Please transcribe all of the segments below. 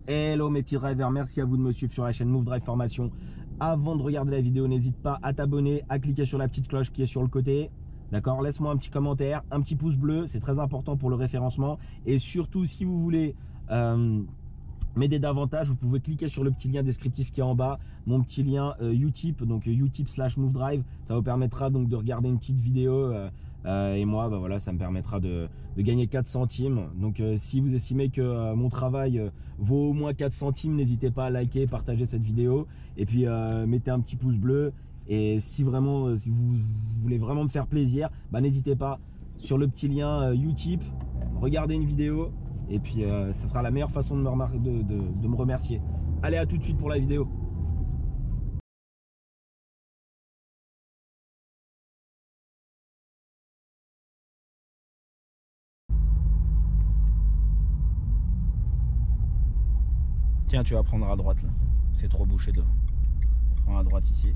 Hello mes petits drivers, merci à vous de me suivre sur la chaîne Move Drive Formation. Avant de regarder la vidéo, n'hésite pas à t'abonner, à cliquer sur la petite cloche qui est sur le côté. D'accord, laisse-moi un petit commentaire, un petit pouce bleu, c'est très important pour le référencement. Et surtout, si vous voulez m'aider davantage, vous pouvez cliquer sur le petit lien descriptif qui est en bas, mon petit lien Utip, donc Utip/Move Drive. Ça vous permettra donc de regarder une petite vidéo et moi, bah voilà, ça me permettra de gagner 4 centimes. Donc si vous estimez que mon travail vaut au moins 4 centimes, n'hésitez pas à liker, partager cette vidéo et puis mettez un petit pouce bleu. Et si vraiment, si vous voulez vraiment me faire plaisir, bah n'hésitez pas sur le petit lien Utip, regardez une vidéo. Et puis ça sera la meilleure façon de me remercier. Allez, à tout de suite pour la vidéo. Tiens, tu vas prendre à droite là. C'est trop bouché devant. Prends à droite ici.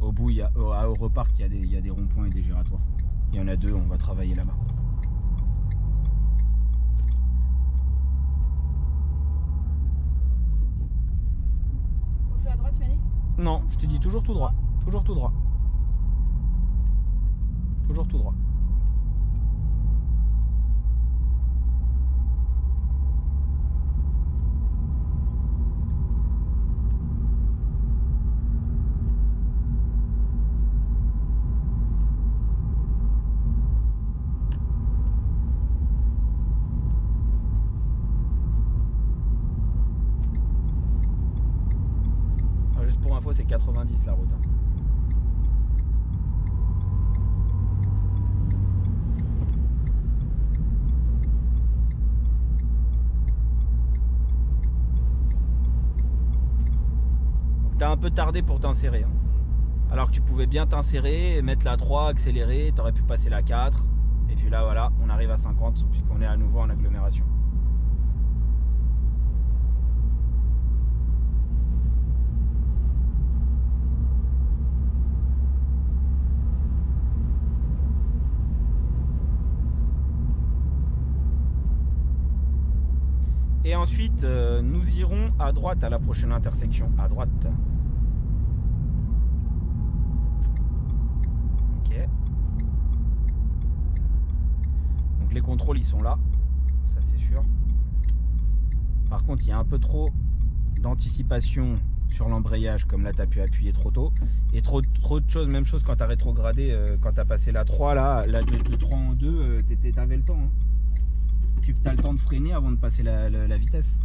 Au bout, à Europark, il y a des ronds-points et des giratoires. Il y en a deux, on va travailler là-bas. À droite, tu m'as dit? Non, je t'ai dit toujours tout droit. Toujours tout droit. Toujours tout droit. Pour info, c'est 90 la route. Donc t'as un peu tardé pour t'insérer. Alors que tu pouvais bien t'insérer, mettre la 3, accélérer, t'aurais pu passer la 4. Et puis là voilà, on arrive à 50 puisqu'on est à nouveau en agglomération. Et ensuite, nous irons à droite à la prochaine intersection. À droite. Ok. Donc les contrôles, ils sont là. Ça, c'est sûr. Par contre, il y a un peu trop d'anticipation sur l'embrayage. Comme là, tu as pu appuyer trop tôt. Et trop de choses. Même chose quand tu as rétrogradé. Quand tu as passé la 3, là, le 3 en 2, tu avais le temps. Hein. Tu as le temps de freiner avant de passer la vitesse.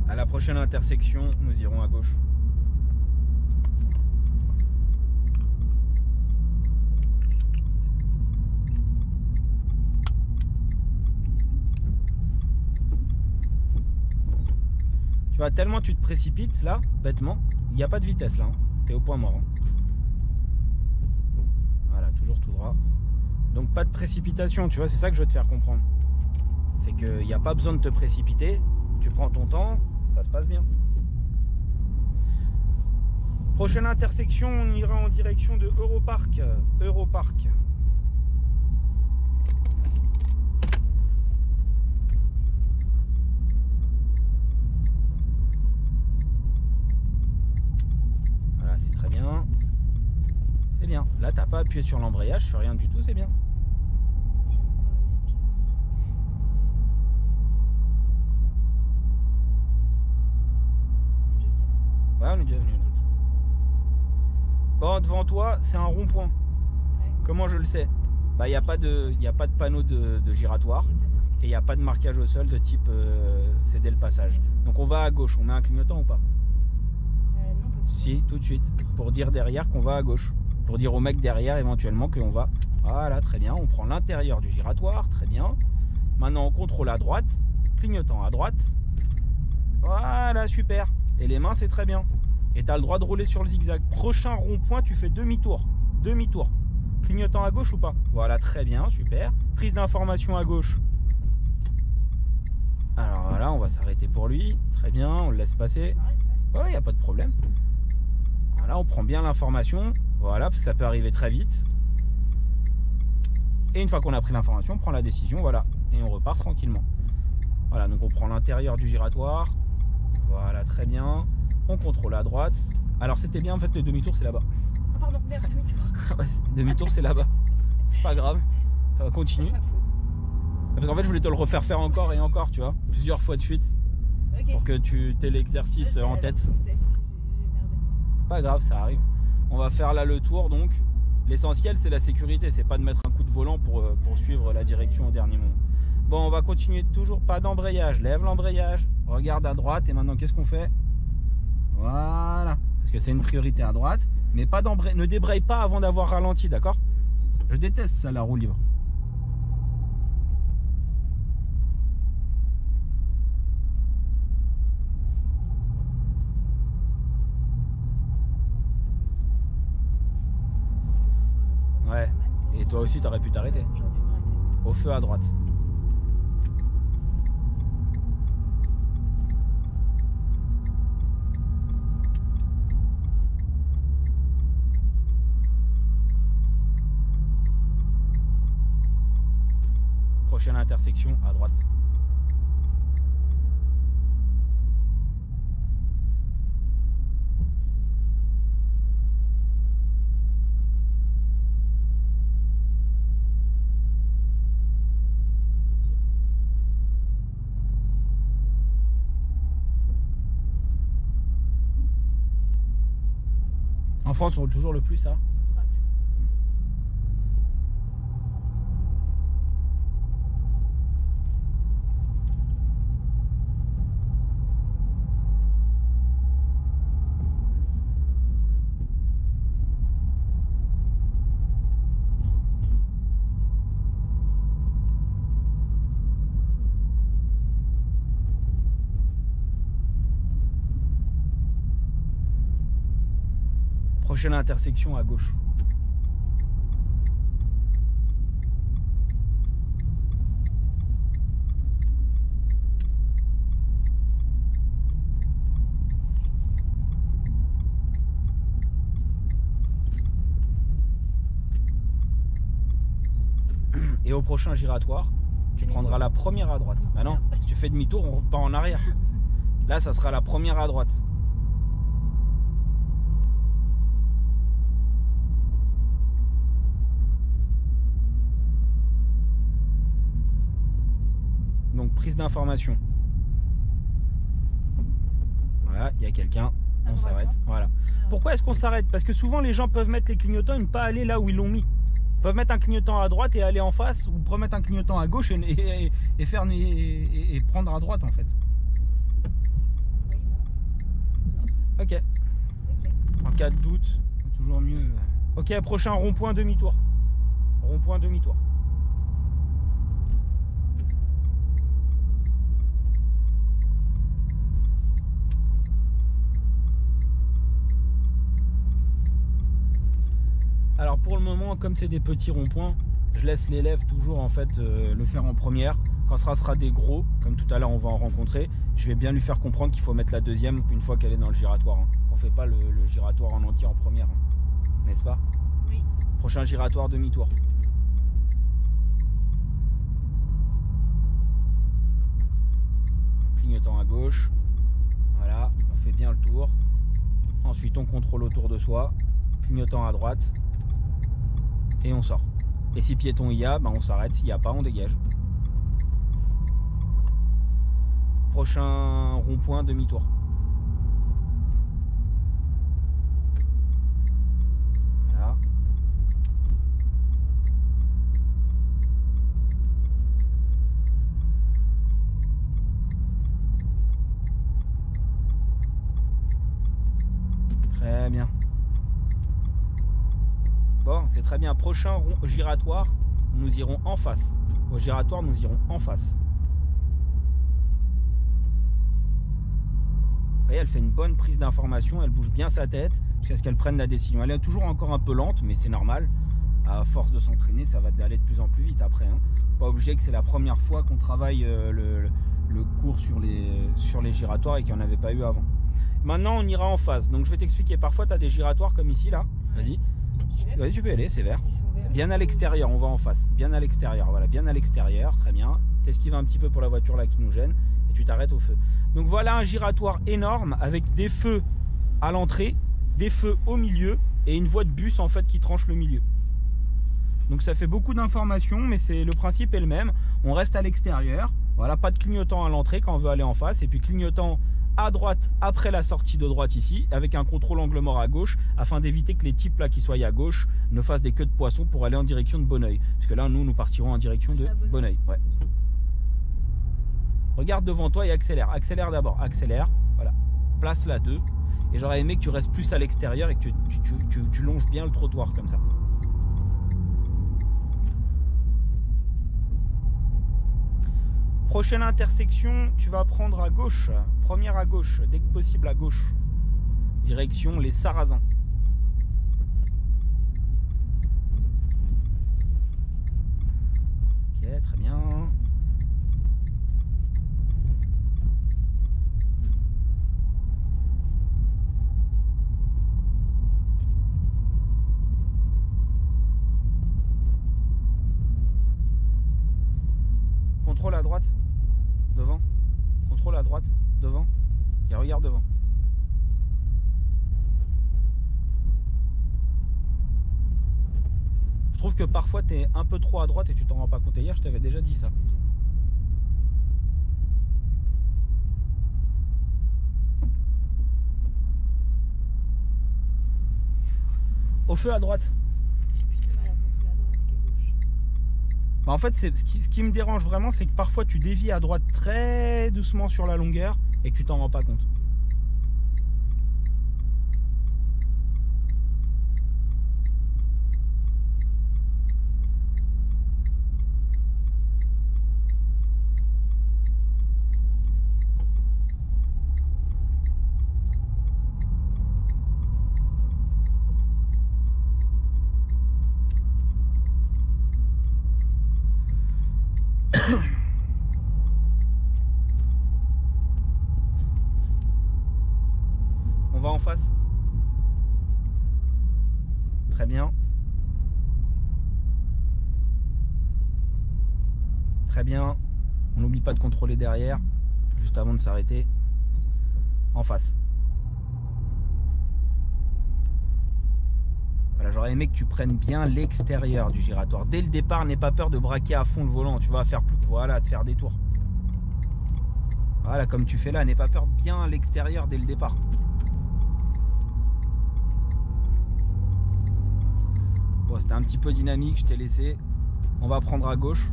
À la prochaine intersection, nous irons à gauche. Tu vois, tellement tu te précipites là, bêtement, il n'y a pas de vitesse là. Hein. Tu es au point mort. Hein. Voilà, toujours tout droit. Donc pas de précipitation, tu vois, c'est ça que je veux te faire comprendre. C'est qu'il n'y a pas besoin de te précipiter, tu prends ton temps, ça se passe bien. Prochaine intersection, on ira en direction de Europark. Europark. Voilà, c'est très bien. C'est bien. Là, t'as pas appuyé sur l'embrayage, sur rien du tout, c'est bien. Ouais, on est déjà venu. Bon, devant toi, c'est un rond-point. Ouais. Comment je le sais? Bah, il n'y a pas de panneau de giratoire et il n'y a pas de marquage au sol de type céder le passage. Donc on va à gauche. On met un clignotant ou pas? Non, pas tout de suite. Si, tout de suite. Pour dire derrière qu'on va à gauche. Pour dire au mec derrière éventuellement qu'on va. Voilà, très bien. On prend l'intérieur du giratoire. Très bien. Maintenant, on contrôle à droite. Clignotant à droite. Voilà, super. Et les mains, c'est très bien. Et tu as le droit de rouler sur le zigzag. Prochain rond-point, tu fais demi-tour. Demi-tour. Clignotant à gauche ou pas? Voilà, très bien, super. Prise d'information à gauche. Alors voilà, on va s'arrêter pour lui. Très bien, on le laisse passer. Ouais, il n'y a pas de problème. Voilà, on prend bien l'information. Voilà, parce que ça peut arriver très vite. Et une fois qu'on a pris l'information, on prend la décision, voilà. Et on repart tranquillement. Voilà, donc on prend l'intérieur du giratoire. Voilà, très bien. On contrôle à droite. Alors c'était bien, en fait, le demi-tour, c'est là-bas. Ah pardon, merde, demi-tour. Ouais, demi-tour, c'est là-bas. C'est pas grave. Ça va continuer. Parce qu'en fait, je voulais te le refaire faire encore et encore, tu vois. Plusieurs fois de suite. Ok. Pour que tu aies l'exercice en tête. J'ai merdé. C'est pas grave, ça arrive. On va faire là le tour, donc. L'essentiel, c'est la sécurité. C'est pas de mettre un coup de volant pour suivre la direction au dernier moment. Bon, on va continuer toujours. Pas d'embrayage. Lève l'embrayage. Regarde à droite. Et maintenant, qu'est-ce qu'on fait? Voilà. Parce que c'est une priorité à droite. Mais pas d'embrayage. Ne débraye pas avant d'avoir ralenti, d'accord? Je déteste ça, la roue libre. Ouais. Et toi aussi, t'aurais pu t'arrêter. J'aurais pu m'arrêter. Au feu à droite. Prochaine intersection à droite. En France, on roule toujours le plus, hein. Droite. Prochaine intersection à gauche. Et au prochain giratoire, tu prendras la première à droite. Bah non, si tu fais demi-tour, on repart en arrière. Là, ça sera la première à droite. Donc prise d'information. Voilà, il y a quelqu'un, on s'arrête. Voilà. Pourquoi est-ce qu'on s'arrête? Parce que souvent les gens peuvent mettre les clignotants et ne pas aller là où ils l'ont mis. Ils peuvent mettre un clignotant à droite et aller en face, ou peuvent mettre un clignotant à gauche et prendre à droite en fait. Ok. En cas de doute, toujours mieux. Ok, prochain rond-point demi-tour. Rond-point demi-tour. Alors pour le moment, comme c'est des petits ronds-points, je laisse l'élève toujours en fait le faire en première. Quand ce sera des gros, comme tout à l'heure on va en rencontrer, je vais bien lui faire comprendre qu'il faut mettre la deuxième une fois qu'elle est dans le giratoire. Hein. Qu'on ne fait pas le giratoire en entier en première, hein. N'est-ce pas? Oui. Prochain giratoire demi-tour. Clignotant à gauche. Voilà, on fait bien le tour. Ensuite on contrôle autour de soi. Clignotant à droite. Et on sort. Et si piéton il y a, ben on s'arrête. S'il n'y a pas, on dégage. Prochain rond-point, demi-tour. c'est très bien. Prochain giratoire, nous irons en face. Au giratoire, nous irons en face. Vous voyez, elle fait une bonne prise d'information, elle bouge bien sa tête jusqu'à ce qu'elle prenne la décision. Elle est toujours encore un peu lente, mais c'est normal. À force de s'entraîner, ça va aller de plus en plus vite après. Hein. Pas obligé que c'est la première fois qu'on travaille le cours sur les giratoires et qu'il n'y en avait pas eu avant. Maintenant, on ira en face. Donc, je vais t'expliquer. Parfois, tu as des giratoires comme ici, là. Vas-y. Vas-y, tu peux y aller, c'est vert. Bien à l'extérieur, on va en face. Bien à l'extérieur, voilà. Bien à l'extérieur, très bien. T'esquives un petit peu pour la voiture là qui nous gêne et tu t'arrêtes au feu. Donc, voilà un giratoire énorme avec des feux à l'entrée, des feux au milieu et une voie de bus en fait qui tranche le milieu. Donc ça fait beaucoup d'informations, mais le principe est le même. On reste à l'extérieur, voilà, pas de clignotant à l'entrée quand on veut aller en face, et puis clignotant à droite après la sortie de droite ici, avec un contrôle angle mort à gauche, afin d'éviter que les types là qui soient à gauche ne fassent des queues de poisson pour aller en direction de Bonneuil. Parce que là, nous partirons en direction de Bonneuil. Ouais. Regarde devant toi et accélère. Accélère d'abord, accélère, voilà. Place la 2. Et j'aurais aimé que tu restes plus à l'extérieur et que tu longes bien le trottoir comme ça. Prochaine intersection, tu vas prendre à gauche, première à gauche, dès que possible à gauche, direction les Sarrasins. Ok, très bien. Contrôle à droite, devant. Contrôle à droite, devant. Et regarde devant. Je trouve que parfois tu es un peu trop à droite et tu t'en rends pas compte. Hier, je t'avais déjà dit ça. Au feu à droite. Bah en fait, ce qui me dérange vraiment, c'est que parfois tu dévies à droite très doucement sur la longueur et que tu t'en rends pas compte. On va en face. Très bien. Très bien. On n'oublie pas de contrôler derrière, juste avant de s'arrêter. En face. Voilà, j'aurais aimé que tu prennes bien l'extérieur du giratoire. Dès le départ, n'aie pas peur de braquer à fond le volant. Tu vas faire plus, voilà, de faire des tours. Voilà, comme tu fais là, n'aie pas peur de bien l'extérieur dès le départ. Bon, c'était un petit peu dynamique, je t'ai laissé. On va prendre à gauche.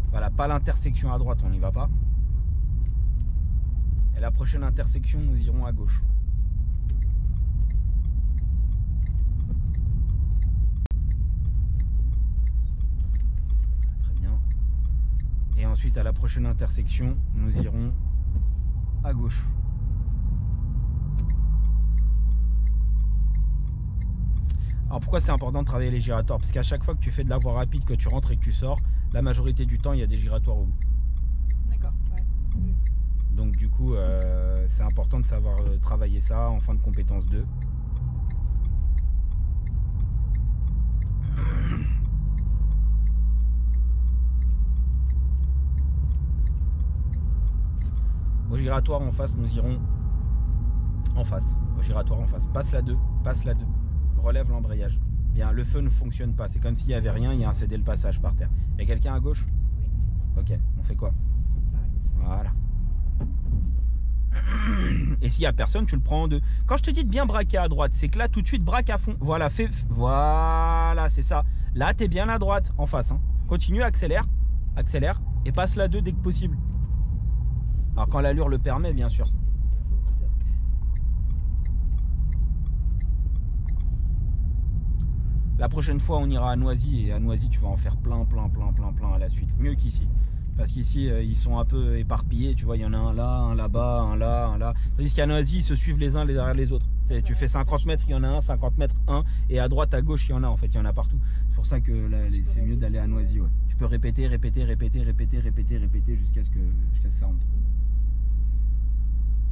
Voilà, pas l'intersection à droite, on n'y va pas. Et la prochaine intersection, nous irons à gauche. Très bien. Et ensuite, à la prochaine intersection, nous irons à gauche. Alors pourquoi c'est important de travailler les giratoires? Parce qu'à chaque fois que tu fais de la voie rapide, que tu rentres et que tu sors, la majorité du temps, il y a des giratoires au bout. D'accord, ouais. Donc du coup, c'est important de savoir travailler ça en fin de compétence 2. Au giratoire en face, nous irons en face. Au giratoire en face. Passe la 2, passe la 2. Relève l'embrayage. Bien, le feu ne fonctionne pas. C'est comme s'il n'y avait rien, il y a un cédé le passage par terre. Il y a quelqu'un à gauche? Oui. Ok, on fait quoi? On s'arrête. Voilà. Et s'il n'y a personne, tu le prends en 2. Quand je te dis de bien braquer à droite, c'est que là, tout de suite, braque à fond. Voilà, voilà, c'est ça. Là, tu es bien à droite, en face. Hein. Continue, accélère, et passe la 2 dès que possible. Alors, quand l'allure le permet, bien sûr. La prochaine fois, on ira à Noisy, et à Noisy, tu vas en faire plein à la suite. Mieux qu'ici. Parce qu'ici, ils sont un peu éparpillés. Tu vois, il y en a un là, un là-bas, un là, un là. Tandis qu'à Noisy, ils se suivent les uns derrière les autres. Tu fais 50 mètres, il y en a un, 50 mètres, un. Et à droite, à gauche, il y en a en fait. Il y en a partout. C'est pour ça que c'est mieux d'aller à Noisy. Ouais. Tu peux répéter jusqu'à ce que ça rentre.